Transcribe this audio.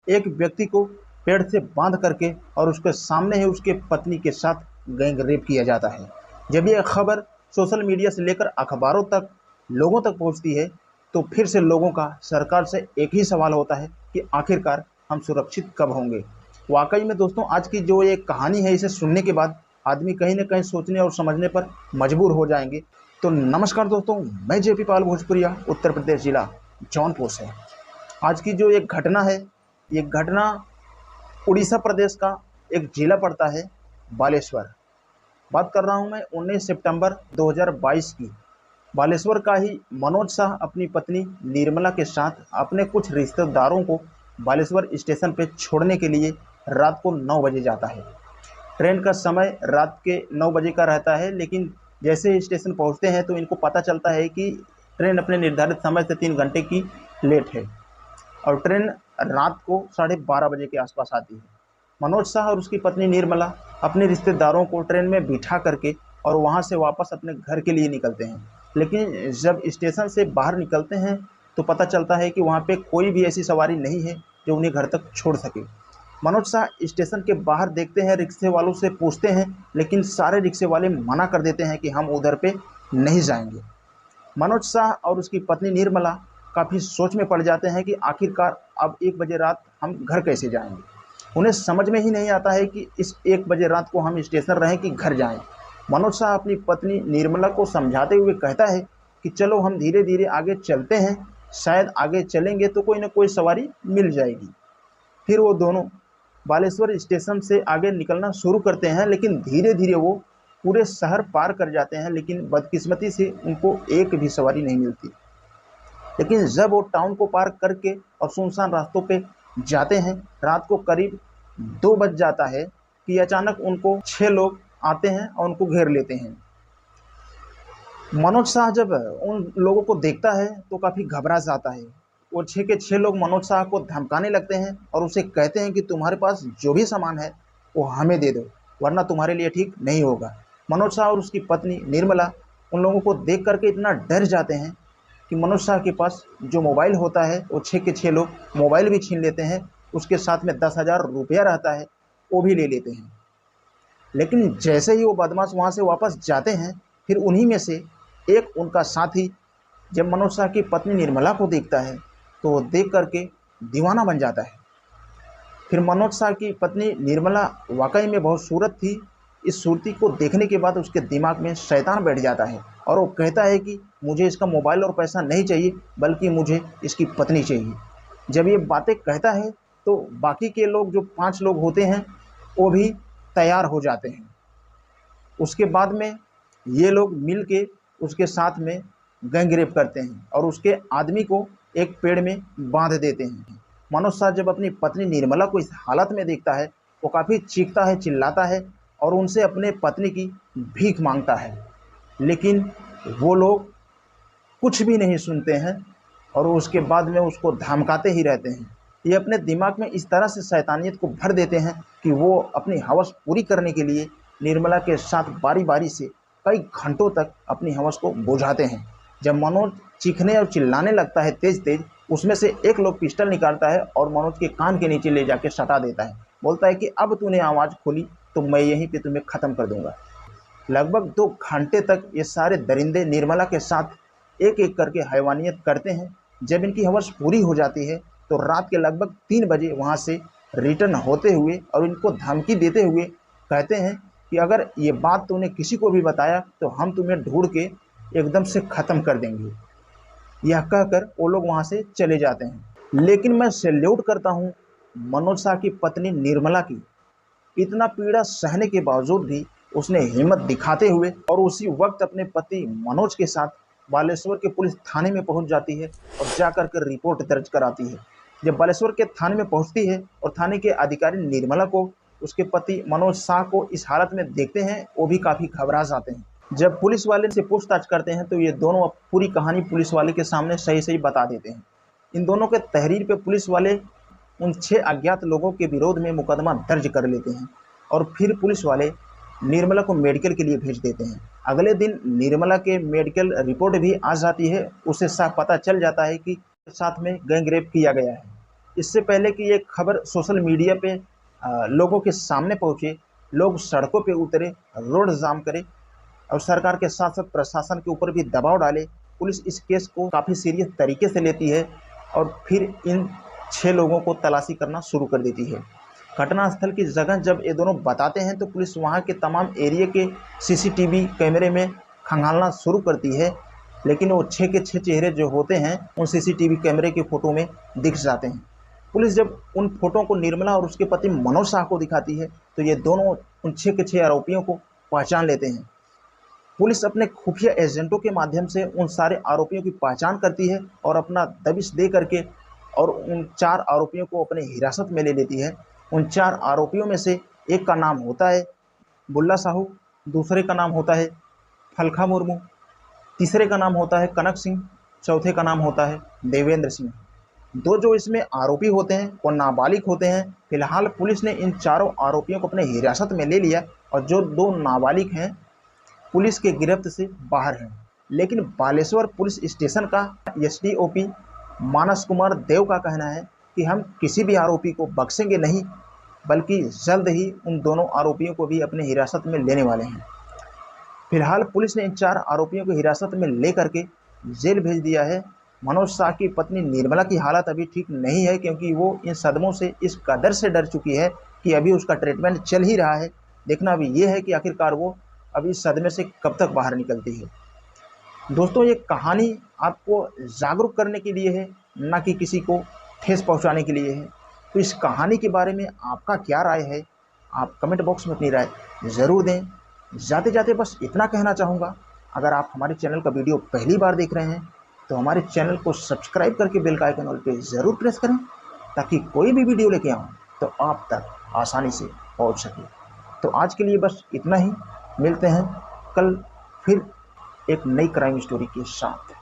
एक व्यक्ति को पेड़ से बांध करके और उसके सामने ही उसके पत्नी के साथ गैंग रेप किया जाता है। जब यह खबर सोशल मीडिया से लेकर अखबारों तक लोगों तक पहुंचती है तो फिर से लोगों का सरकार से एक ही सवाल होता है कि आखिरकार हम सुरक्षित कब होंगे। वाकई में दोस्तों, आज की जो ये कहानी है इसे सुनने के बाद आदमी कहीं ना कहीं सोचने और समझने पर मजबूर हो जाएंगे। तो नमस्कार दोस्तों, मैं जेपी पाल भोजपुरिया, उत्तर प्रदेश जिला जौनपुर से। आज की जो एक घटना है, ये घटना उड़ीसा प्रदेश का एक जिला पड़ता है बालेश्वर। बात कर रहा हूँ मैं 19 सितंबर 2022 की। बालेश्वर का ही मनोज शाह अपनी पत्नी निर्मला के साथ अपने कुछ रिश्तेदारों को बालेश्वर स्टेशन पे छोड़ने के लिए रात को 9 बजे जाता है। ट्रेन का समय रात के 9 बजे का रहता है, लेकिन जैसे ही स्टेशन पहुंचते हैं तो इनको पता चलता है कि ट्रेन अपने निर्धारित समय से 3 घंटे की लेट है और ट्रेन रात को 12:30 बजे के आसपास आती है। मनोज शाह और उसकी पत्नी निर्मला अपने रिश्तेदारों को ट्रेन में बिठा करके और वहां से वापस अपने घर के लिए निकलते हैं। लेकिन जब स्टेशन से बाहर निकलते हैं तो पता चलता है कि वहां पे कोई भी ऐसी सवारी नहीं है जो उन्हें घर तक छोड़ सके। मनोज शाह स्टेशन के बाहर देखते हैं, रिक्शे वालों से पूछते हैं, लेकिन सारे रिक्शे वाले मना कर देते हैं कि हम उधर पे नहीं जाएंगे। मनोज शाह और उसकी पत्नी निर्मला काफ़ी सोच में पड़ जाते हैं कि आखिरकार अब 1 बजे रात हम घर कैसे जाएंगे। उन्हें समझ में ही नहीं आता है कि इस 1 बजे रात को हम स्टेशन रहें कि घर जाएं। मनोज शाह अपनी पत्नी निर्मला को समझाते हुए कहता है कि चलो हम धीरे धीरे आगे चलते हैं, शायद आगे चलेंगे तो कोई ना कोई सवारी मिल जाएगी। फिर वो दोनों बालेश्वर स्टेशन से आगे निकलना शुरू करते हैं, लेकिन धीरे धीरे वो पूरे शहर पार कर जाते हैं, लेकिन बदकिस्मती से उनको एक भी सवारी नहीं मिलती। लेकिन जब वो टाउन को पार करके और सुनसान रास्तों पे जाते हैं, रात को करीब 2 बज जाता है कि अचानक उनको 6 लोग आते हैं और उनको घेर लेते हैं। मनोज शाह जब उन लोगों को देखता है तो काफ़ी घबरा जाता है। वो 6 के 6 लोग मनोज शाह को धमकाने लगते हैं और उसे कहते हैं कि तुम्हारे पास जो भी सामान है वो हमें दे दो, वरना तुम्हारे लिए ठीक नहीं होगा। मनोज शाह और उसकी पत्नी निर्मला उन लोगों को देख करके इतना डर जाते हैं कि मनोज शाह के पास जो मोबाइल होता है वो 6 के 6 लोग मोबाइल भी छीन लेते हैं। उसके साथ में 10,000 रुपया रहता है, वो भी ले लेते हैं। लेकिन जैसे ही वो बदमाश वहाँ से वापस जाते हैं, फिर उन्हीं में से एक उनका साथी जब मनोज शाह की पत्नी निर्मला को देखता है तो वो देख करके दीवाना बन जाता है। फिर मनोज शाह की पत्नी निर्मला वाकई में बहुत सूरत थी। इस सूरती को देखने के बाद उसके दिमाग में शैतान बैठ जाता है और वो कहता है कि मुझे इसका मोबाइल और पैसा नहीं चाहिए, बल्कि मुझे इसकी पत्नी चाहिए। जब ये बातें कहता है तो बाकी के लोग जो 5 लोग होते हैं वो भी तैयार हो जाते हैं। उसके बाद में ये लोग मिल के उसके साथ में गैंगरेप करते हैं और उसके आदमी को एक पेड़ में बांध देते हैं। मनोज शाह जब अपनी पत्नी निर्मला को इस हालत में देखता है, वो काफ़ी चीखता है, चिल्लाता है और उनसे अपने पत्नी की भीख मांगता है। लेकिन वो लोग कुछ भी नहीं सुनते हैं और उसके बाद में उसको धमकाते ही रहते हैं। ये अपने दिमाग में इस तरह से शैतानियत को भर देते हैं कि वो अपनी हवस पूरी करने के लिए निर्मला के साथ बारी बारी से कई घंटों तक अपनी हवस को बुझाते हैं। जब मनोज चीखने और चिल्लाने लगता है तेज तेज, उसमें से एक लोग पिस्टल निकालता है और मनोज के कान के नीचे ले जाके सटा देता है। बोलता है कि अब तूने आवाज़ खोली तो मैं यहीं पे तुम्हें ख़त्म कर दूंगा। लगभग 2 घंटे तक ये सारे दरिंदे निर्मला के साथ एक एक करके हैवानियत करते हैं। जब इनकी हवस पूरी हो जाती है तो रात के लगभग 3 बजे वहाँ से रिटर्न होते हुए और इनको धमकी देते हुए कहते हैं कि अगर ये बात तूने किसी को भी बताया तो हम तुम्हें ढूंढ के एकदम से ख़त्म कर देंगे। यह कहकर वो लोग वहाँ से चले जाते हैं। लेकिन मैं सैल्यूट करता हूँ मनोज शाह की पत्नी निर्मला की। इतना पीड़ा सहने के बावजूद भी उसने हिम्मत दिखाते हुए और उसी वक्त अपने पति मनोज के साथ बालेश्वर के पुलिस थाने में पहुंच जाती है और जाकर के रिपोर्ट दर्ज कराती है। जब बालेश्वर के थाने में पहुंचती है और थाने के अधिकारी निर्मला को उसके पति मनोज शाह को इस हालत में देखते हैं, वो भी काफ़ी घबरा जाते हैं। जब पुलिस वाले से पूछताछ करते हैं तो ये दोनों पूरी कहानी पुलिस वाले के सामने सही सही बता देते हैं। इन दोनों के तहरीर पे पुलिस वाले उन 6 अज्ञात लोगों के विरोध में मुकदमा दर्ज कर लेते हैं और फिर पुलिस वाले निर्मला को मेडिकल के लिए भेज देते हैं। अगले दिन निर्मला के मेडिकल रिपोर्ट भी आ जाती है। उसे साफ पता चल जाता है कि साथ में गैंग रेप किया गया है। इससे पहले कि ये खबर सोशल मीडिया पे लोगों के सामने पहुंचे, लोग सड़कों पे उतरे, रोड जाम करे और सरकार के साथ साथ प्रशासन के ऊपर भी दबाव डाले। पुलिस इस केस को काफ़ी सीरियस तरीके से लेती है और फिर इन 6 लोगों को तलाशी करना शुरू कर देती है। घटनास्थल की जगह जब ये दोनों बताते हैं तो पुलिस वहाँ के तमाम एरिया के सीसीटीवी कैमरे में खंगालना शुरू करती है, लेकिन वो 6 के 6 चेहरे जो होते हैं उन सीसीटीवी कैमरे की फ़ोटो में दिख जाते हैं। पुलिस जब उन फोटो को निर्मला और उसके पति मनोज शाह को दिखाती है तो ये दोनों उन 6 के 6 आरोपियों को पहचान लेते हैं। पुलिस अपने खुफिया एजेंटों के माध्यम से उन सारे आरोपियों की पहचान करती है और अपना दबिश दे करके और उन 4 आरोपियों को अपने हिरासत में ले लेती है। उन 4 आरोपियों में से एक का नाम होता है बुल्ला साहू, दूसरे का नाम होता है फलखा मुर्मू, तीसरे का नाम होता है कनक सिंह, चौथे का नाम होता है देवेंद्र सिंह। दो जो इसमें आरोपी होते हैं वो नाबालिग होते हैं। फिलहाल पुलिस ने इन चारों आरोपियों को अपने हिरासत में ले लिया और जो 2 नाबालिग हैं पुलिस के गिरफ्त से बाहर हैं। लेकिन बालेश्वर पुलिस स्टेशन का एसडीओपी मानस कुमार देव का कहना है कि हम किसी भी आरोपी को बख्शेंगे नहीं, बल्कि जल्द ही उन दोनों आरोपियों को भी अपने हिरासत में लेने वाले हैं। फिलहाल पुलिस ने इन 4 आरोपियों को हिरासत में लेकर के जेल भेज दिया है। मनोज शाह की पत्नी निर्मला की हालत अभी ठीक नहीं है, क्योंकि वो इन सदमों से इस कदर से डर चुकी है कि अभी उसका ट्रीटमेंट चल ही रहा है। देखना अभी ये है कि आखिरकार वो अभी इस सदमे से कब तक बाहर निकलती है। दोस्तों, ये कहानी आपको जागरूक करने के लिए है, ना कि किसी को ठेस पहुंचाने के लिए है। तो इस कहानी के बारे में आपका क्या राय है, आप कमेंट बॉक्स में अपनी राय ज़रूर दें। जाते जाते बस इतना कहना चाहूँगा, अगर आप हमारे चैनल का वीडियो पहली बार देख रहे हैं तो हमारे चैनल को सब्सक्राइब करके बेल का आइकन ऑल पे ज़रूर प्रेस करें, ताकि कोई भी वीडियो लेके आऊँ तो आप तक आसानी से पहुँच सके। तो आज के लिए बस इतना ही, मिलते हैं कल फिर एक नई क्राइम स्टोरी के साथ।